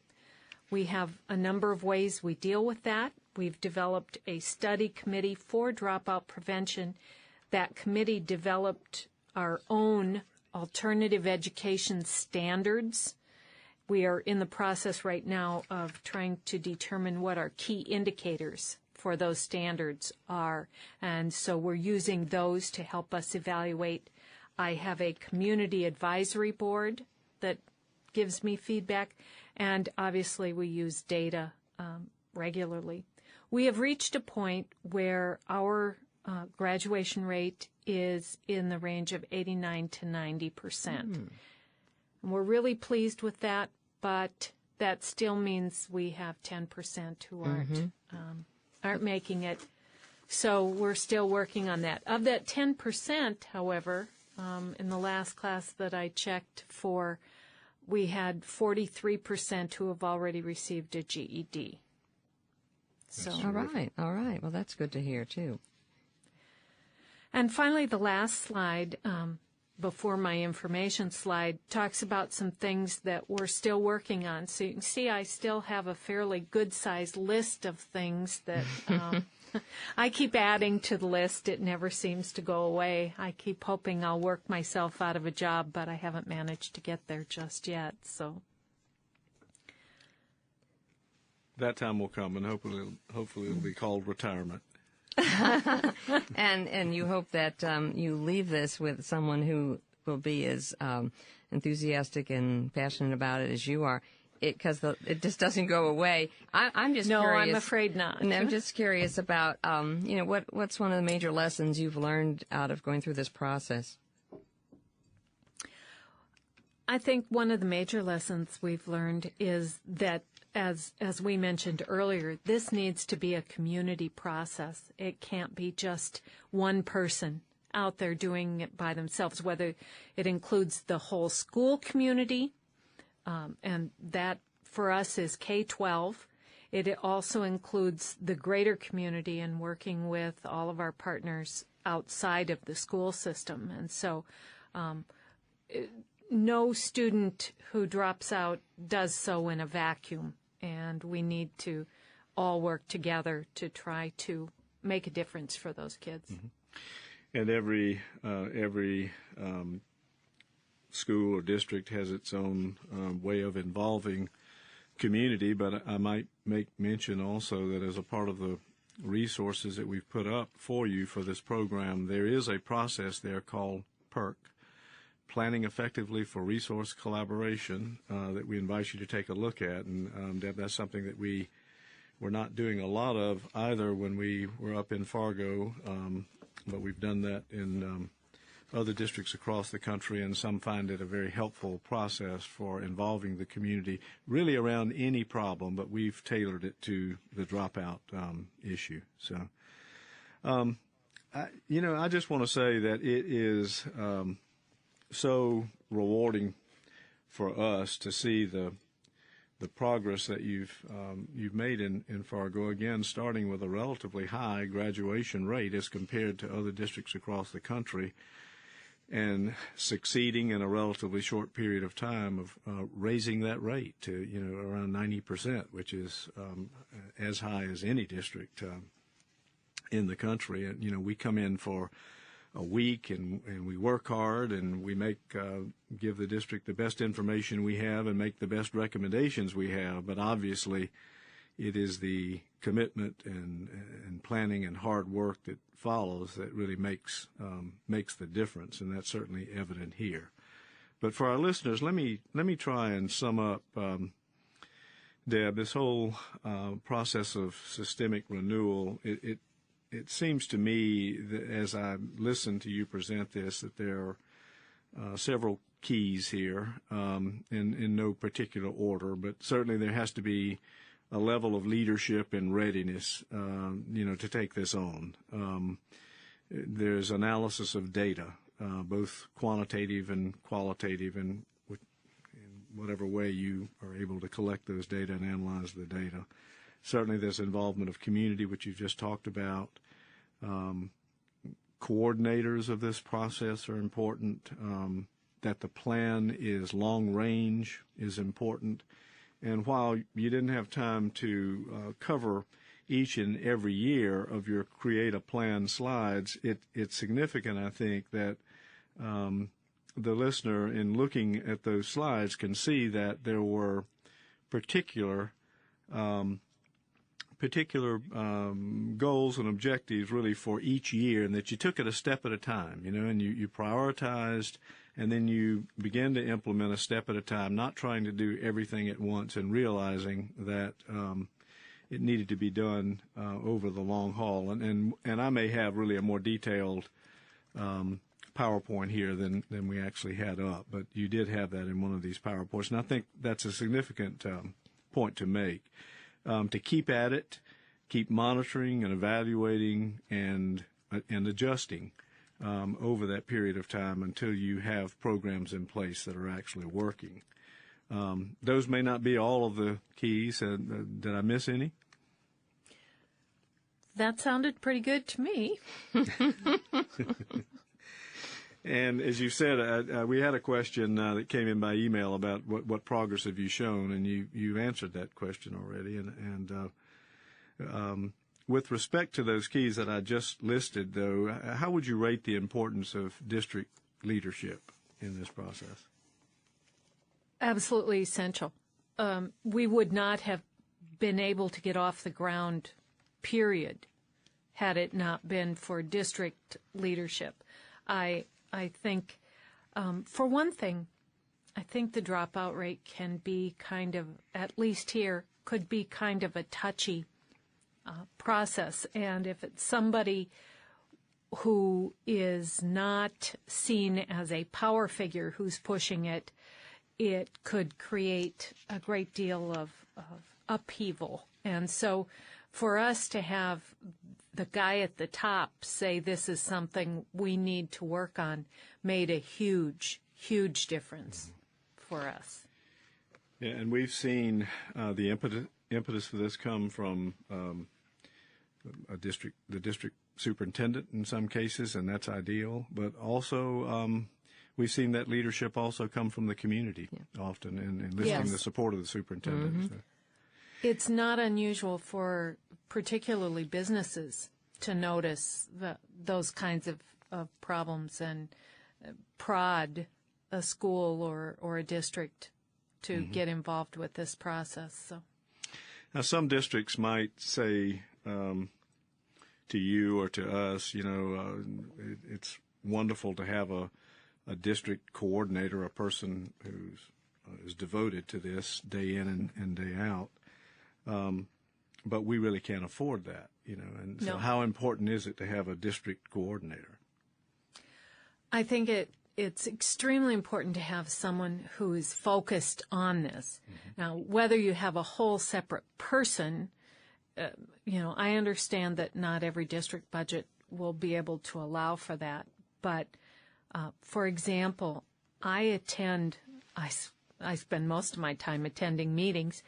Speaker 3: We have a number of ways we deal with that. We've developed a study committee for dropout prevention. That committee developed our own alternative education standards. We are in the process right now of trying to determine what our key indicators for those standards are. And so we're using those to help us evaluate. I have a community advisory board that gives me feedback, and obviously we use data regularly. We have reached a point where our graduation rate is in the range of 89 to 90%. And we're really pleased with that, but that still means we have 10% who aren't making it. So we're still working on that. Of that 10%, however, in the last class that I checked for, we had 43% who have already received a GED. So,
Speaker 2: all right. Well, that's good to hear, too.
Speaker 3: And finally, the last slide, before my information slide, talks about some things that we're still working on. So you can see I still have a fairly good-sized list of things that I keep adding to the list. It never seems to go away. I keep hoping I'll work myself out of a job, but I haven't managed to get there just yet. So
Speaker 1: that time will come, and hopefully it'll be called retirement.
Speaker 2: And you hope that you leave this with someone who will be as enthusiastic and passionate about it as you are. Because it just doesn't go away. I'm just curious.
Speaker 3: No, I'm afraid not.
Speaker 2: And I'm just curious about, what's one of the major lessons you've learned out of going through this process?
Speaker 3: I think one of the major lessons we've learned is that, as we mentioned earlier, this needs to be a community process. It can't be just one person out there doing it by themselves, whether it includes the whole school community, and that for us is K-12. It also includes the greater community and working with all of our partners outside of the school system. And so no student who drops out does so in a vacuum, and we need to all work together to try to make a difference for those kids.
Speaker 1: Mm-hmm. And every school or district has its own way of involving community, but I might make mention also that as a part of the resources that we've put up for you for this program, there is a process there called PERC, Planning Effectively for Resource Collaboration, that we invite you to take a look at. And Deb, that's something that we're not doing a lot of either when we were up in Fargo, but we've done that in other districts across the country, and some find it a very helpful process for involving the community really around any problem, but we've tailored it to the dropout issue. So, I just want to say that it is so rewarding for us to see the progress that you've made in Fargo, again, starting with a relatively high graduation rate as compared to other districts across the country, and succeeding in a relatively short period of time of raising that rate to around 90%, which is as high as any district in the country. And we come in for a week and we work hard and we give the district the best information we have and make the best recommendations we have. But obviously, it is the commitment and planning and hard work that follows that really makes the difference, and that's certainly evident here. But for our listeners, let me try and sum up, Deb, this whole process of systemic renewal. It it seems to me that as I listen to you present this, that there are several keys here, in no particular order, but certainly there has to be a level of leadership and readiness, to take this on. There's analysis of data, both quantitative and qualitative, and in whatever way you are able to collect those data and analyze the data. Certainly there's involvement of community, which you've just talked about. Coordinators of this process are important. That the plan is long range is important. And while you didn't have time to cover each and every year of your Create a Plan slides, it's significant, I think, that the listener, in looking at those slides, can see that there were particular goals and objectives really for each year, and that you took it a step at a time, and you prioritized, and then you began to implement a step at a time, not trying to do everything at once, and realizing that it needed to be done over the long haul. And I may have really a more detailed PowerPoint here than we actually had up, but you did have that in one of these PowerPoints, and I think that's a significant point to make. To keep at it, keep monitoring and evaluating and adjusting over that period of time until you have programs in place that are actually working. Those may not be all of the keys. Did I miss any?
Speaker 3: That sounded pretty good to me.
Speaker 1: And as you said, we had a question that came in by email about what progress have you shown, and you answered that question already. And with respect to those keys that I just listed, though, how would you rate the importance of district leadership in this process?
Speaker 3: Absolutely essential. We would not have been able to get off the ground, period, had it not been for district leadership. I think, for one thing, I think the dropout rate can be kind of, at least here, could be kind of a touchy process. And if it's somebody who is not seen as a power figure who's pushing it, it could create a great deal of upheaval. And so for us to have the guy at the top say this is something we need to work on made a huge, huge difference for us.
Speaker 1: Yeah, and we've seen the impetus for this come from the district superintendent in some cases, and that's ideal. But also we've seen that leadership also come from the community often, and enlisting the support of the superintendent. Mm-hmm. So.
Speaker 3: It's not unusual for particularly businesses to notice those kinds of problems and prod a school or a district to get involved with this process. So,
Speaker 1: now some districts might say to you or to us, it's wonderful to have a district coordinator, a person who's is devoted to this day in and day out. But we really can't afford that, and so how important is it to have a district coordinator?
Speaker 3: I think it's extremely important to have someone who is focused on this. Mm-hmm. Now, whether you have a whole separate person, I understand that not every district budget will be able to allow for that. But, for example, I spend most of my time attending meetings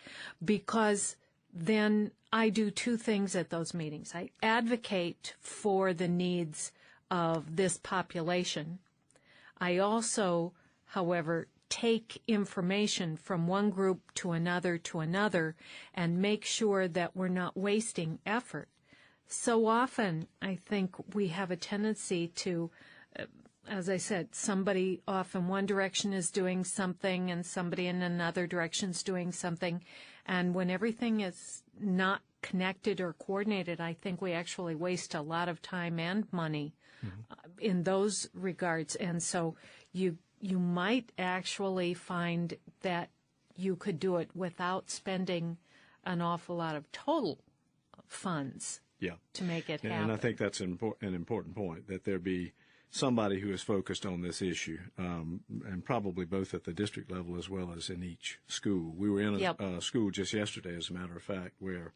Speaker 3: because then I do two things at those meetings. I advocate for the needs of this population. I also, however, take information from one group to another and make sure that we're not wasting effort. So often, I think we have a tendency to, as I said, somebody off in one direction is doing something and somebody in another direction is doing something. And when everything is not connected or coordinated, I think we actually waste a lot of time and money in those regards. And so you might actually find that you could do it without spending an awful lot of total funds to make it happen.
Speaker 1: And I think that's an important point, that there be somebody who is focused on this issue, and probably both at the district level as well as in each school. We were in a school just yesterday, as a matter of fact, where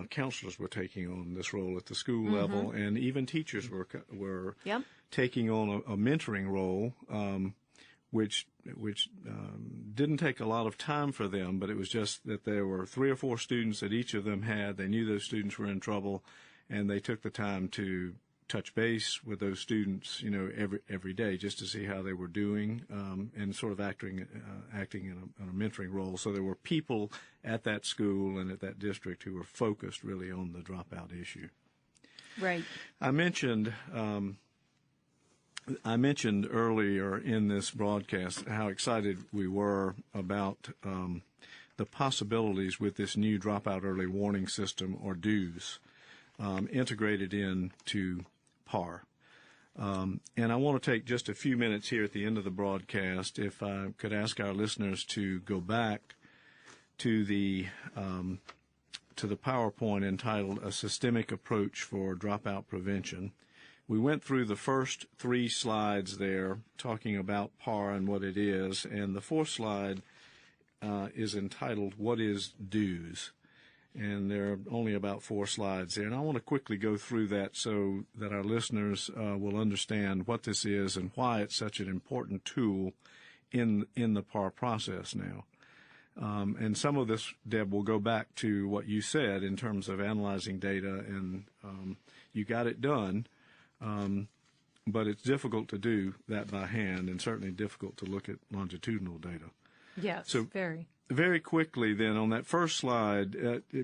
Speaker 1: counselors were taking on this role at the school level, and even teachers were taking on a mentoring role, which didn't take a lot of time for them, but it was just that there were 3 or 4 students that each of them had. They knew those students were in trouble, and they took the time to touch base with those students, every day, just to see how they were doing, and sort of acting in a mentoring role. So there were people at that school and at that district who were focused really on the dropout issue.
Speaker 3: Right.
Speaker 1: I mentioned earlier in this broadcast how excited we were about the possibilities with this new dropout early warning system, or DEWS, integrated into PAR. And I want to take just a few minutes here at the end of the broadcast, if I could ask our listeners to go back to the PowerPoint entitled A Systemic Approach for Dropout Prevention. We went through the first 3 slides there talking about PAR and what it is, and the 4th slide is entitled What is DEWS? And there are only about 4 slides there. And I want to quickly go through that so that our listeners will understand what this is and why it's such an important tool in the PAR process now. And some of this, Deb, will go back to what you said in terms of analyzing data, and you got it done, but it's difficult to do that by hand, and certainly difficult to look at longitudinal data.
Speaker 3: Yes,
Speaker 1: so,
Speaker 3: very
Speaker 1: quickly then, on that first slide,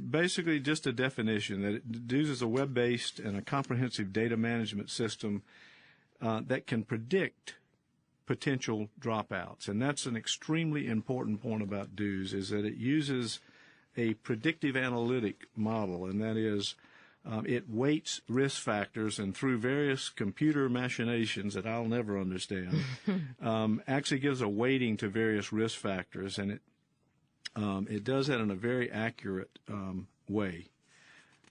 Speaker 1: basically just a definition that it uses a web-based and a comprehensive data management system that can predict potential dropouts. And that's an extremely important point about DEWS, is that it uses a predictive analytic model, and that is it weights risk factors, and through various computer machinations that I'll never understand, actually gives a weighting to various risk factors, and it does that in a very accurate way.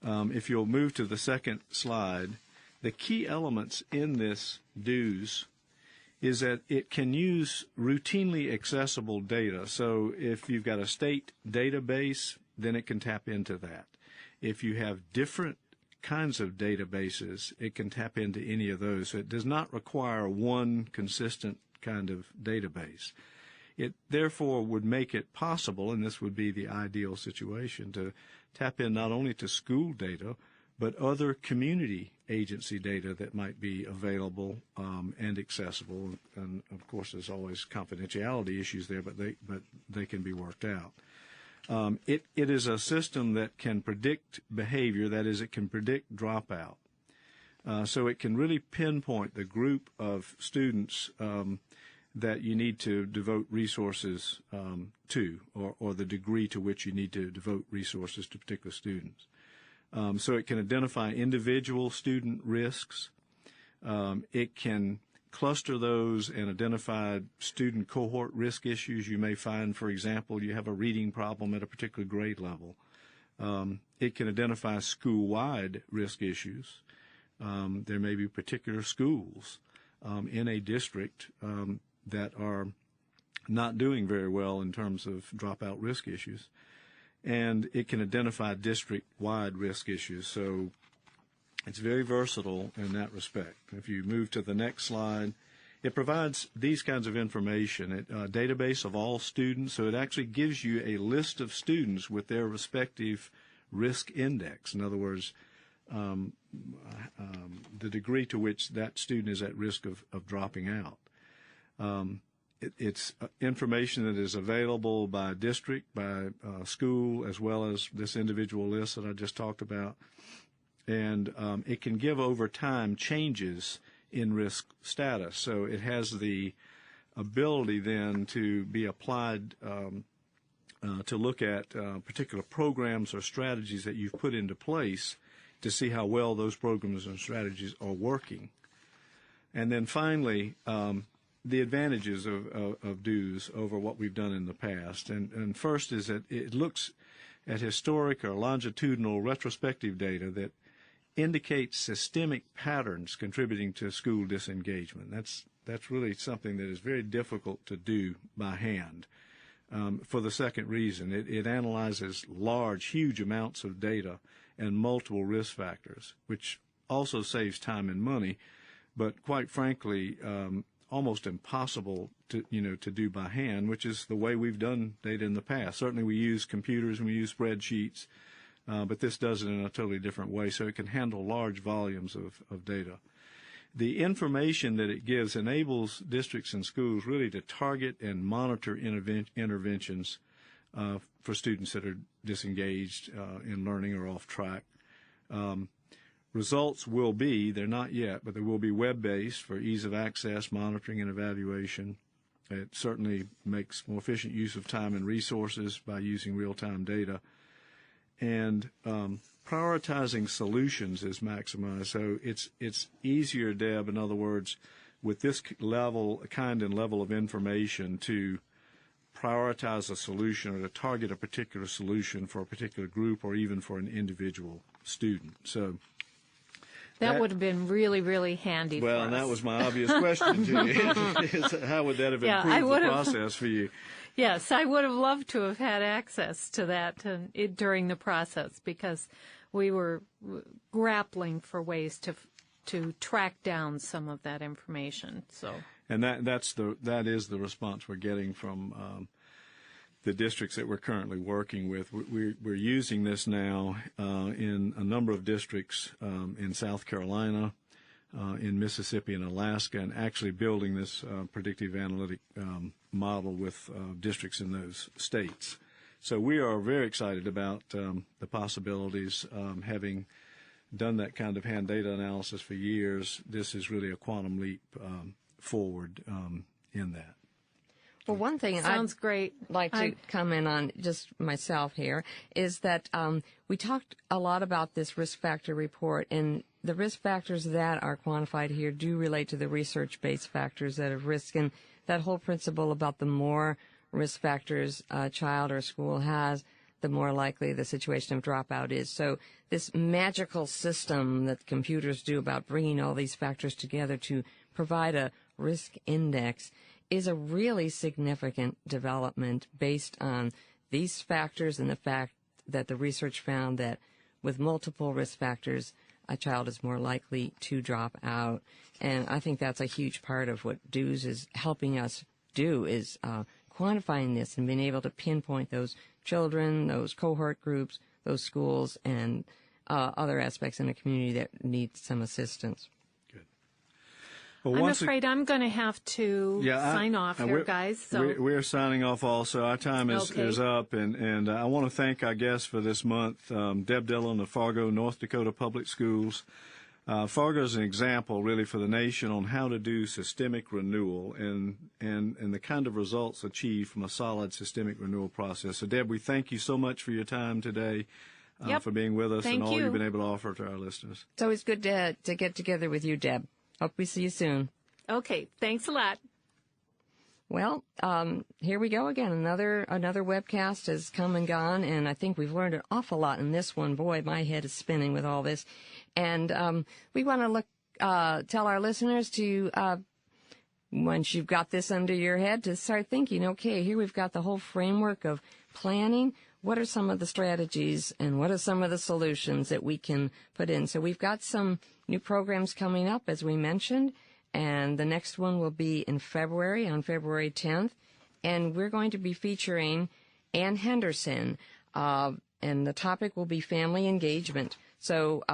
Speaker 1: If you'll move to the second slide, the key elements in this DEWS is that it can use routinely accessible data. So if you've got a state database, then it can tap into that. If you have different kinds of databases, it can tap into any of those. So it does not require one consistent kind of database. It therefore would make it possible, and this would be the ideal situation, to tap in not only to school data, but other community agency data that might be available and accessible. And of course, there's always confidentiality issues there, but they can be worked out. It is a system that can predict behavior. That is, it can predict dropout. So it can really pinpoint the group of students that you need to devote resources to, or the degree to which you need to devote resources to particular students. So it can identify individual student risks. It can cluster those and identify student cohort risk issues. You may find, for example, you have a reading problem at a particular grade level. It can identify school-wide risk issues. There may be particular schools in a district that are not doing very well in terms of dropout risk issues. And it can identify district-wide risk issues. So it's very versatile in that respect. If you move to the next slide, it provides these kinds of information, a database of all students. So it actually gives you a list of students with their respective risk index. In other words, the degree to which that student is at risk of dropping out. It's information that is available by district, by school, as well as this individual list that I just talked about. And it can give over time changes in risk status. So it has the ability then to be applied to look at particular programs or strategies that you've put into place to see how well those programs and strategies are working. And then finally, the advantages of DEWS over what we've done in the past. And first is that it looks at historic or longitudinal retrospective data that indicates systemic patterns contributing to school disengagement. That's really something that is very difficult to do by hand. For the second reason, it analyzes huge amounts of data and multiple risk factors, which also saves time and money, but quite frankly, almost impossible to do by hand, which is the way we've done data in the past. Certainly we use computers and we use spreadsheets, but this does it in a totally different way, so it can handle large volumes of data. The information that it gives enables districts and schools really to target and monitor interventions for students that are disengaged in learning or off track. Results will be, they're not yet, but they will be web-based for ease of access, monitoring, and evaluation. It certainly makes more efficient use of time and resources by using real-time data. And prioritizing solutions is maximized. So it's easier, Deb, in other words, with this kind and level of information to prioritize a solution or to target a particular solution for a particular group or even for an individual student. So
Speaker 3: that would have been really, really handy for us.
Speaker 1: Well, and that was my obvious question to you. How would that have improved the process for you?
Speaker 3: Yes, I would have loved to have had access to that during the process, because we were grappling for ways to track down some of that information. So,
Speaker 1: and that is the response we're getting from the districts that we're currently working with. We're using this now in a number of districts in South Carolina, in Mississippi and Alaska, and actually building this predictive analytic model with districts in those states. So we are very excited about the possibilities. Having done that kind of hand data analysis for years, this is really a quantum leap forward in that.
Speaker 2: Well, one thing
Speaker 3: sounds great.
Speaker 2: Like to comment on just myself here is that we talked a lot about this risk factor report, and the risk factors that are quantified here do relate to the research-based factors that have risk, and that whole principle about the more risk factors a child or school has, the more likely the situation of dropout is. So this magical system that computers do about bringing all these factors together to provide a risk index is a really significant development based on these factors and the fact that the research found that with multiple risk factors, a child is more likely to drop out. And I think that's a huge part of what DEWS is helping us do, is quantifying this and being able to pinpoint those children, those cohort groups, those schools, and other aspects in the community that need some assistance.
Speaker 1: Well,
Speaker 3: I'm afraid I'm going to have to sign off here, guys. So
Speaker 1: we're signing off also. Our time is up, and I want to thank our guests for this month, Deb Dillon of Fargo, North Dakota Public Schools. Fargo is an example, really, for the nation on how to do systemic renewal and the kind of results achieved from a solid systemic renewal process. So, Deb, we thank you so much for your time today, for being with us and all you've been able to offer to our listeners.
Speaker 2: It's always good to get together with you, Deb. Hope we see you soon.
Speaker 3: Okay, thanks a lot.
Speaker 2: Well, here we go again. Another webcast has come and gone, and I think we've learned an awful lot in this one. Boy, my head is spinning with all this. And we want to tell our listeners to, once you've got this under your head, to start thinking, okay, here we've got the whole framework of planning. What are some of the strategies and what are some of the solutions that we can put in? So we've got some new programs coming up, as we mentioned, and the next one will be in February, on February 10th, and we're going to be featuring Ann Henderson, and the topic will be family engagement. So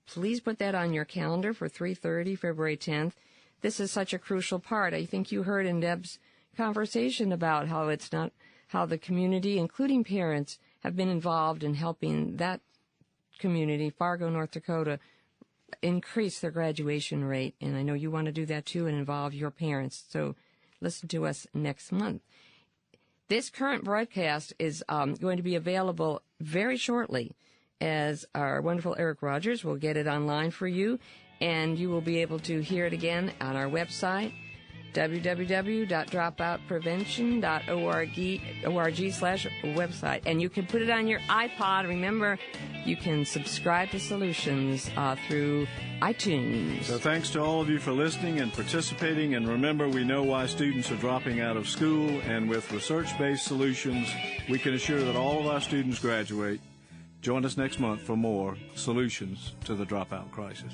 Speaker 2: please put that on your calendar for 3:30, February 10th. This is such a crucial part. I think you heard in Deb's conversation about how the community, including parents, have been involved in helping that community, Fargo, North Dakota, increase their graduation rate. And I know you want to do that too and involve your parents. So listen to us next month. This current broadcast is going to be available very shortly, as our wonderful Eric Rogers will get it online for you, and you will be able to hear it again on our website. www.dropoutprevention.org/website. And you can put it on your iPod. Remember, you can subscribe to Solutions through iTunes.
Speaker 1: So thanks to all of you for listening and participating. And remember, we know why students are dropping out of school. And with research-based solutions, we can assure that all of our students graduate. Join us next month for more Solutions to the Dropout Crisis.